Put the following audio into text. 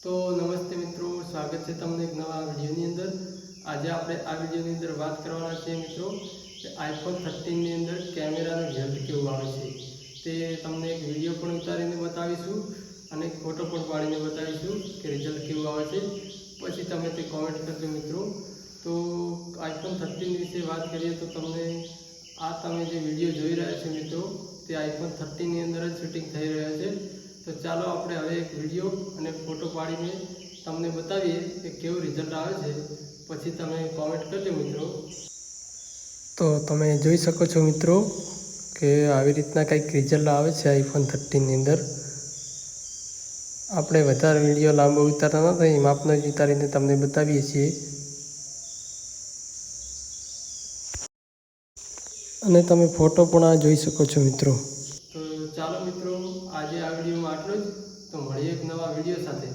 तो नमस्ते मित्रों, स्वागत है तमने एक नवा विडियोनी अंदर। आज आपणे आ विडियोनी अंदर बात करवाना छे मित्रों कि आईफोन 13 ની અંદર કેમેરાનું રિઝલ્ટ કેવું આવે છે તે તમને એક વિડિયો પણ ઉતારીને બતાવીશું અને એક ફોટો પણ પાડીને બતાવીશું કે રિઝલ્ટ કેવું આવે છે। પછી તમે તે કોમેન્ટ કરજો મિત્રો। તો આઈફોન 13 વિશે વાત કરીએ તો તમને આ તમે જે વિડિયો જોઈ રહ્યા છો મિત્રો તે આઈફોન 13 ની અંદર જ શૂટિંગ થઈ રહ્યા છે। तो चलो આપણે હવે એક વિડિયો અને ફોટો પાડીને તમને બતાવીએ કે કેવું રિઝલ્ટ આવે છે। પછી તમે કોમેન્ટ કરજો મિત્રો। તો તમે જોઈ શકો છો મિત્રો કે આવી રીતના કંઈક રિઝલ્ટ આવે છે આઈફોન 13 ની અંદર। આપણે વધારે વિડિયો લાંબો ઉતારતા નથી, માપનો જ ઉતારીને તમને બતાવીએ છીએ અને તમે ફોટો પણ આ જોઈ શકો છો મિત્રો। તો ચાલો મિત્રો, આજે આ વિડિયોમાં આટલું જ। તો મળીએ એક નવા વિડિયો સાથે।